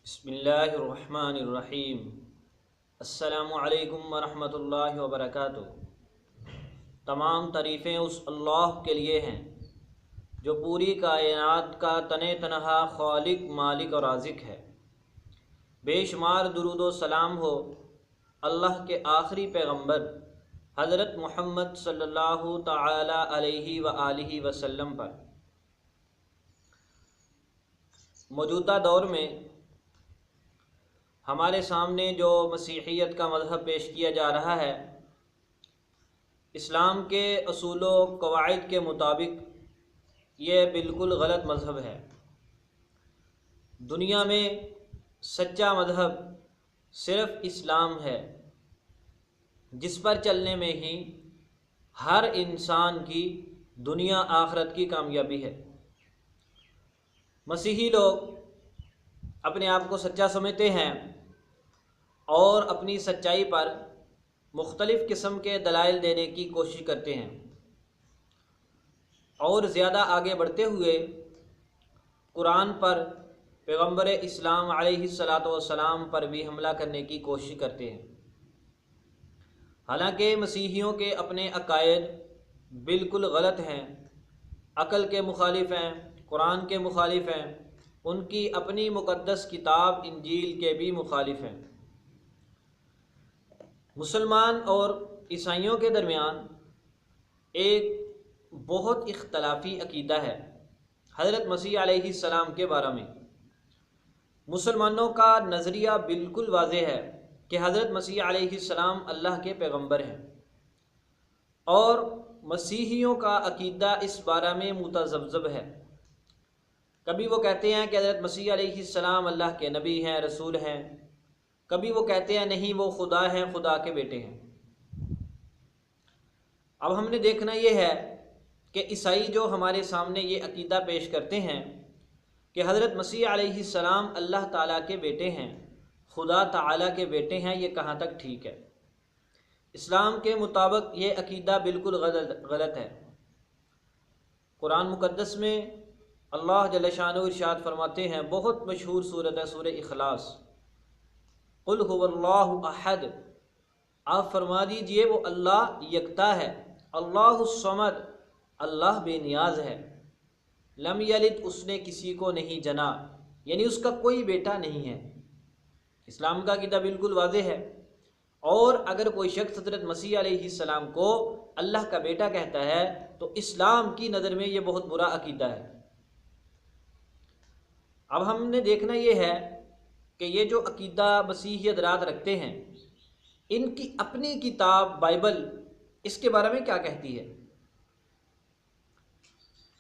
बिस्मिल्लाहिर्रहमानिर्रहीम। अस्सलामुअलैकुम वरहमतुल्लाहि वबरकातुहू। तमाम तारीफ़ें उस अल्लाह के लिए हैं जो पूरी कायनात का तने तनहा खालिक, मालिक और राज़िक है। बेशुमार दुरूद व सलाम हो अल्लाह के आखिरी पैगंबर हज़रत मुहम्मद सल्लल्लाहु तआला अलैहि व आलिहि वसल्लम पर। मौजूदा दौर में हमारे सामने जो मसीहियत का मज़हब पेश किया जा रहा है, इस्लाम के असूलों कवाइद के मुताबिक ये बिल्कुल गलत मज़हब है। दुनिया में सच्चा मज़हब सिर्फ़ इस्लाम है, जिस पर चलने में ही हर इंसान की दुनिया आखिरत की कामयाबी है। मसीही लोग अपने आप को सच्चा समझते हैं और अपनी सच्चाई पर मुख्तलिफ़ किस्म के दलाइल देने की कोशिश करते हैं और ज़्यादा आगे बढ़ते हुए कुरान पर, पैगंबर इस्लाम अलैहिस्सलातु वस्सलाम पर भी हमला करने की कोशिश करते हैं। हालांकि मसीहियों के अपने अकायद बिल्कुल गलत हैं, अक़ल के मुखालिफ हैं, कुरान के मुखालिफ हैं, उनकी अपनी मुक़द्दस किताब इंजील के भी मुखालिफ हैं। मुसलमान और ईसाइयों के दरमियान एक बहुत इख्तलाफी अकीदा है हज़रत मसीह अलैहिस्सलाम के बारे में। मुसलमानों का नज़रिया बिल्कुल वाज़ेह है कि हज़रत मसीह अलैहिस्सलाम अल्लाह के पैगंबर हैं और मसीहियों का अकीदा इस बारे में मुतज़ब्ज़ब है। कभी वो कहते हैं कि हज़रत मसीह अलैहिस्सलाम अल्लाह के नबी हैं, रसूल हैं। कभी वो कहते हैं नहीं, वो खुदा हैं, खुदा के बेटे हैं। अब हमने देखना ये है कि ईसाई जो हमारे सामने ये अकीदा पेश करते हैं कि हज़रत मसीह अलैहिस्सलाम अल्लाह ताला के बेटे हैं, खुदा ताला के बेटे हैं, ये कहाँ तक ठीक है? इस्लाम के मुताबिक ये अकीदा बिल्कुल गलत है। कुरान मुक़द्दस में अल्लाह जल्ल शानहू इरशाद फरमाते हैं, बहुत मशहूर सूरत है सूरह इखलास, कुल हुवल्लाहु अहद। आप फरमा दीजिए वो अल्लाह यकता है, अल्लाहुस समद, अल्लाह बेनियाज है, लम यलिद, उसने किसी को नहीं जना, यानी उसका कोई बेटा नहीं है। इस्लाम का अकीदा बिल्कुल वाज़ेह है। और अगर कोई शख्स हज़रत मसीह अलैहिस्सलाम को अल्लाह का बेटा कहता है तो इस्लाम की नज़र में ये बहुत बुरा अकीदा है। अब हमने देखना ये है कि ये जो अकीदा मसीही हज़रात रखते हैं, इनकी अपनी किताब बाइबल इसके बारे में क्या कहती है?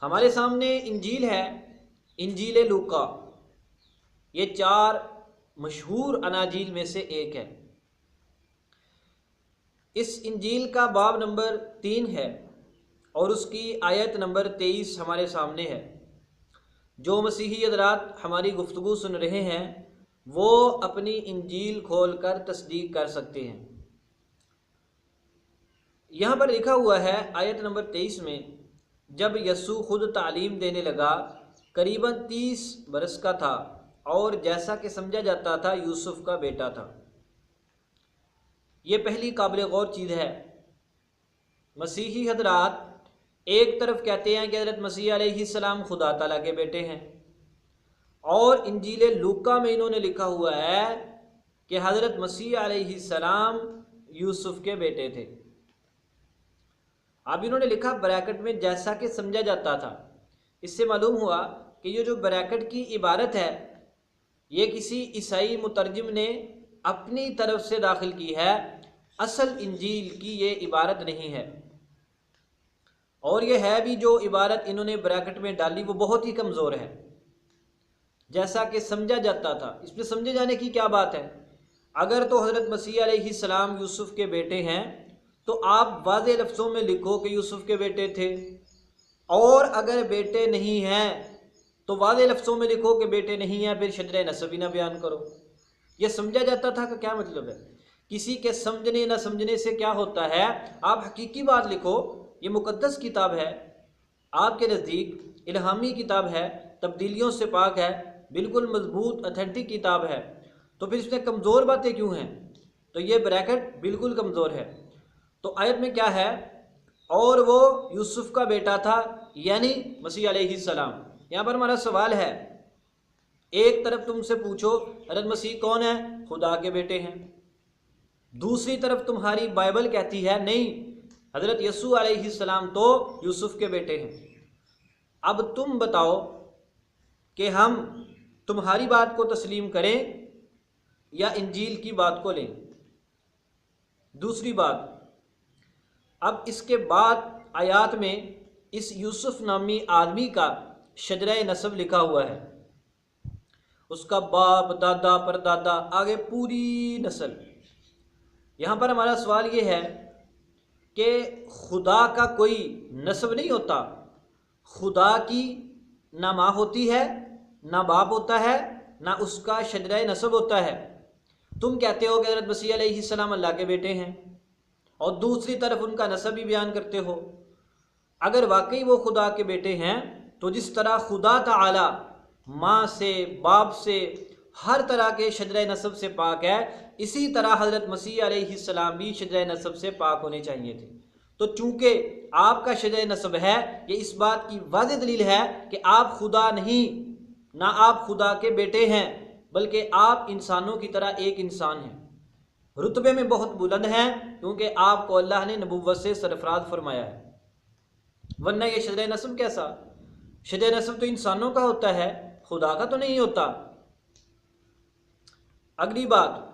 हमारे सामने इंजील है, इंजील लूका। ये 4 मशहूर अनाजील में से एक है। इस इंजील का बाब नंबर 3 है और उसकी आयत नंबर 23 हमारे सामने है। जो मसीही हज़रात हमारी गुफ्तगू सुन रहे हैं वो अपनी इंजील खोल कर तस्दीक कर सकते हैं। यहाँ पर लिखा हुआ है आयत नंबर 23 में, जब यस्सु खुद तालीम देने लगा, करीबन 30 बरस का था और जैसा कि समझा जाता था यूसुफ का बेटा था। ये पहली काबिल गौर चीज़ है। मसीही हज़रात एक तरफ कहते हैं कि हज़रत मसीह अलैहिस्सलाम खुदा ताला के बेटे हैं और इंजील लूका में इन्होंने लिखा हुआ है कि हज़रत मसीह अलैहिस्सलाम यूसुफ के बेटे थे। अब इन्होंने लिखा ब्रैकेट में जैसा कि समझा जाता था। इससे मालूम हुआ कि ये जो ब्रैकेट की इबारत है ये किसी ईसाई मुतरजिम ने अपनी तरफ से दाखिल की है, असल इंजील की ये इबारत नहीं है। और ये है भी जो इबारत इन्होंने ब्रैकेट में डाली वो बहुत ही कमज़ोर है, जैसा कि समझा जाता था। इसमें समझे जाने की क्या बात है? अगर तो हज़रत मसीह अलैहिस्सलाम यूसुफ के बेटे हैं तो आप वाज़े लफ्ज़ों में लिखो कि यूसुफ के बेटे थे, और अगर बेटे नहीं हैं तो वाज़े लफ्ज़ों में लिखो कि बेटे नहीं हैं, फिर शजरे नसब ही ना बयान करो। यह समझा जाता था कि क्या मतलब है? किसी के समझने ना समझने से क्या होता है? आप हकीकी बात लिखो। ये मुक़द्दस किताब है, आपके नज़दीक इल्हामी किताब है, तब्दीलियों से पाक है, बिल्कुल मजबूत अथेंटिक किताब है, तो फिर इसमें कमज़ोर बातें क्यों हैं? तो ये ब्रैकेट बिल्कुल कमज़ोर है। तो आयत में क्या है? और वो यूसुफ का बेटा था, यानी मसीह अलैहिस्सलाम। यहाँ पर हमारा सवाल है, एक तरफ तुमसे पूछो हज़रत मसीह कौन है? खुदा के बेटे हैं। दूसरी तरफ तुम्हारी बाइबल कहती है नहीं, हज़रत यसू अलैहिस्सलाम तो यूसुफ के बेटे हैं। अब तुम बताओ कि हम तुम्हारी बात को तस्लीम करें या इंजील की बात को लें। दूसरी बात, अब इसके बाद आयात में इस यूसुफ नामी आदमी का शजरा नसब लिखा हुआ है, उसका बाप, दादा, परदादा, आगे पूरी नस्ल। यहाँ पर हमारा सवाल ये है कि खुदा का कोई नस्ब नहीं होता। खुदा की ना माँ होती है, ना बाप होता है, ना उसका शजरा नसब होता है। तुम कहते हो कि हज़रत मसीह अलैहिस्सलाम अल्लाह के बेटे हैं और दूसरी तरफ उनका नसब भी बयान करते हो। अगर वाकई वो खुदा के बेटे हैं तो जिस तरह खुदा ताला माँ से, बाप से, हर तरह के शजरा नसब से पाक है, इसी तरह हज़रत मसीह अलैहिस्सलाम भी शजरा नसब से पाक होने चाहिए थे। तो चूँकि आपका शजरा नसब है, ये इस बात की वाज़ेह दलील है कि आप खुदा नहीं, ना आप खुदा के बेटे हैं, बल्कि आप इंसानों की तरह एक इंसान हैं। रुतबे में बहुत बुलंद हैं क्योंकि आपको अल्लाह ने नबुव्वत से सरफराज फरमाया है, वरना ये शजरा नसब कैसा? शजरा नसब तो इंसानों का होता है, खुदा का तो नहीं होता। अगली बात,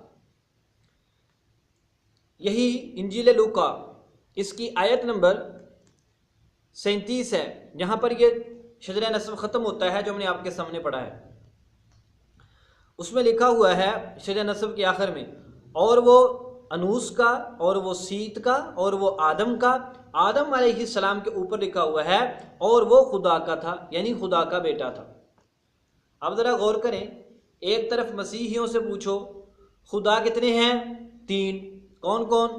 यही इंजील लूका, इसकी आयत नंबर 37 है, जहाँ पर ये शजरा नसब ख़त्म होता है जो हमने आपके सामने पढ़ा है। उसमें लिखा हुआ है शजरा नसब के आखिर में, और वो अनूस का, और वो सीत का, और वो आदम का, आदम अलैहिस्सलाम के ऊपर लिखा हुआ है, और वो खुदा का था, यानी खुदा का बेटा था। अब ज़रा गौर करें, एक तरफ मसीहियों से पूछो खुदा कितने हैं? 3। कौन कौन?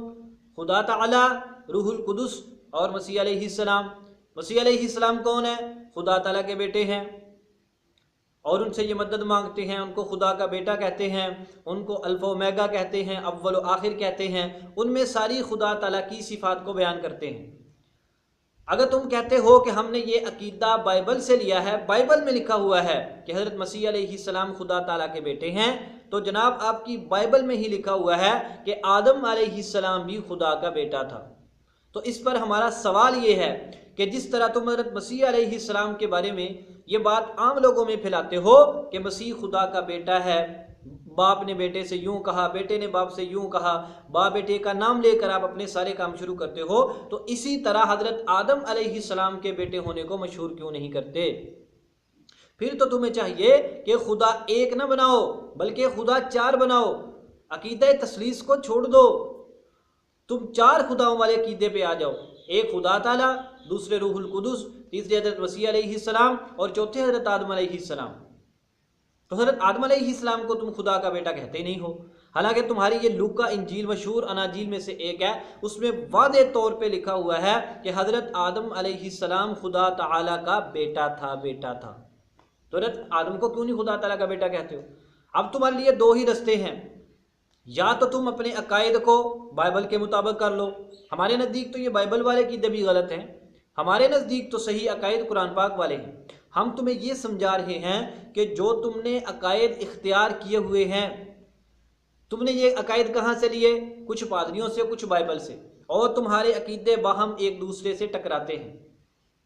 खुदा ताला, रूहुल कुदुस और मसीह अलैहिस्सलाम। मसीह अलैहिस्सलाम कौन है? खुदा ताला के बेटे हैं, और उनसे ये मदद मांगते हैं, उनको खुदा का बेटा कहते हैं, उनको अल्फा ओमेगा कहते हैं, अव्वल व आखिर कहते हैं। उनमें सारी खुदा ताला की सिफात को बयान करते हैं। अगर तुम कहते हो कि हमने ये अकीदा बाइबल से लिया है, बाइबल में लिखा हुआ है कि हज़रत मसीह अलैहिस्सलाम खुदा ताला के बेटे हैं, तो जनाब आपकी बाइबल में ही लिखा हुआ है कि आदम अलैहिस्सलाम भी खुदा का बेटा था। तो इस पर हमारा सवाल ये है कि जिस तरह तुम हज़रत मसीह अलैहिस्सलाम के बारे में ये बात आम लोगों में फैलाते हो कि मसीह खुदा का बेटा है, बाप ने बेटे से यूं कहा, बेटे ने बाप से यूं कहा, बाप बेटे का नाम लेकर आप अपने सारे काम शुरू करते हो, तो इसी तरह हज़रत आदम अलैहिस्सलाम के बेटे होने को मशहूर क्यों नहीं करते? फिर तो तुम्हें चाहिए कि खुदा एक ना बनाओ बल्कि खुदा 4 बनाओ। अकीदा तसलीस को छोड़ दो, तुम 4 खुदाओं वाले अकीदे पे आ जाओ। एक खुदा ताला, दूसरे रूहुल कुदुस, तीसरे हज़रत मसीह अलैहिस्सलाम और चौथे हज़रत आदम अलैहिस्सलाम। तो हज़रत आदम अलैहिस्सलाम को तुम खुदा का बेटा कहते ही नहीं हो, हालांकि तुम्हारी ये लूका इंजील मशहूर अनाजील में से एक है, उसमें वादे तौर पे लिखा हुआ है कि हज़रत आदम अलैहिस्सलाम खुदा ताला का बेटा था। तो हज़रत आदम को क्यों नहीं खुदा ताला का बेटा कहते हो? अब तुम्हारे लिए 2 ही रस्ते हैं, या तो तुम अपने अकायद को बाइबल के मुताबिक कर लो। हमारे नज़दीक तो ये बाइबल वाले अकीदे भी गलत हैं, हमारे नज़दीक तो सही अकायद कुरान पाक वाले हैं। हम तुम्हें ये समझा रहे हैं कि जो तुमने अकायद इख्तियार किए हुए हैं, तुमने ये अकायद कहाँ से लिए? कुछ पादरियों से, कुछ बाइबल से, और तुम्हारे अकीदे बाहम एक दूसरे से टकराते हैं।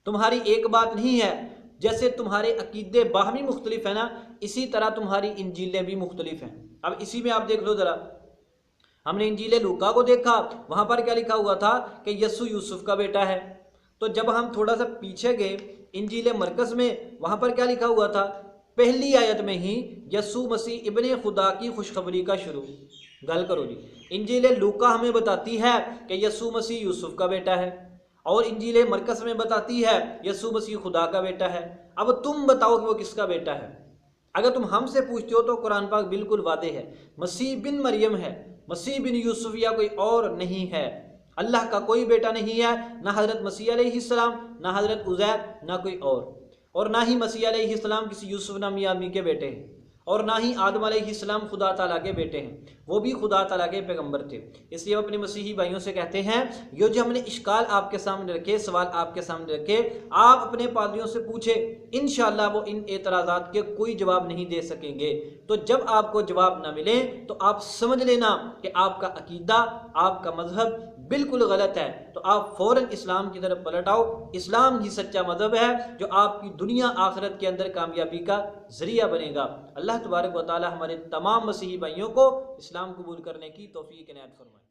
तुम्हारी एक बात नहीं है। जैसे तुम्हारे अकीदे बाहमी मुख्तलिफ है ना, इसी तरह तुम्हारी इंजीलें भी मुख्तलिफ हैं। अब इसी में आप देख लो ज़रा, हमने इंजील लूका को देखा, वहाँ पर क्या लिखा हुआ था कि यसू यूसुफ का बेटा है। तो जब हम थोड़ा सा पीछे गए इंजील मरकज़ में, वहाँ पर क्या लिखा हुआ था? पहली आयत में ही यसू मसीह इब्ने खुदा की खुशखबरी का शुरू। गल करो जी, इंजील लूका हमें बताती है कि यसू मसीह यूसुफ का बेटा है, और इंजील मरकज़ में बताती है यसू मसीह खुदा का बेटा है। अब तुम बताओ कि वो किसका बेटा है? अगर तुम हमसे पूछते हो तो कुरान पाक बिल्कुल वादे है, मसीह बिन मरियम है, मसीह बिन यूसुफ या कोई और नहीं है। अल्लाह का कोई बेटा नहीं है, ना हज़रत मसीह अलैहिस्सलाम, ना हज़रत उज़ैर, ना कोई और। और ना ही मसीह अलैहिस्सलाम किसी यूसुफ नामी आदमी के बेटे हैं, और ना ही आदम अलैहिस्सलाम खुदा ताला के बेटे हैं, वो भी खुदा ताला के पैगंबर थे। इसलिए अपने मसीही भाइयों से कहते हैं, ये जो हमने इश्काल आपके सामने रखे, सवाल आपके सामने रखे, आप अपने पादरियों से पूछे, इंशाअल्लाह वो इन एतराज़ात के कोई जवाब नहीं दे सकेंगे। तो जब आपको जवाब ना मिले तो आप समझ लेना कि आपका अकीदा, आपका मजहब बिल्कुल गलत है। तो आप फ़ौरन इस्लाम की तरफ पलट आओ। इस्लाम ही सच्चा मजहब है जो आपकी दुनिया आखिरत के अंदर कामयाबी का ज़रिया बनेगा। अल्लाह तबारक व तआला हमारे तमाम मसीही भाइयों को इस्लाम कबूल करने की तौफीक इनायत फरमाए।